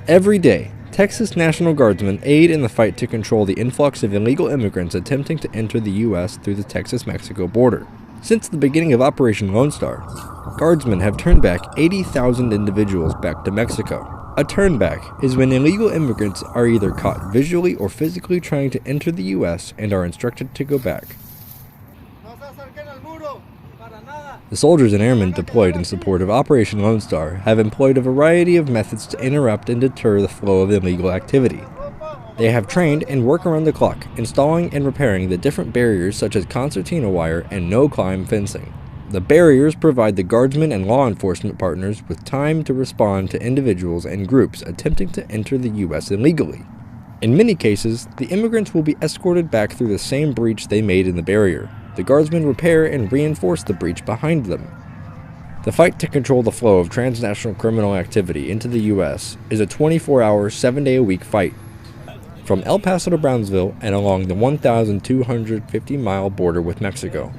Every day, Texas National Guardsmen aid in the fight to control the influx of illegal immigrants attempting to enter the U.S. through the Texas-Mexico border. Since the beginning of Operation Lone Star, Guardsmen have turned back 80,000 individuals back to Mexico. A turnback is when illegal immigrants are either caught visually or physically trying to enter the U.S. and are instructed to go back. The soldiers and airmen deployed in support of Operation Lone Star have employed a variety of methods to interrupt and deter the flow of illegal activity. They have trained and work around the clock, installing and repairing the different barriers such as concertina wire and no-climb fencing. The barriers provide the guardsmen and law enforcement partners with time to respond to individuals and groups attempting to enter the U.S. illegally. In many cases, the immigrants will be escorted back through the same breach they made in the barrier. The guardsmen repair and reinforce the breach behind them. The fight to control the flow of transnational criminal activity into the U.S. is a 24-hour, 7-day-a-week fight. From El Paso to Brownsville and along the 1,250-mile border with Mexico,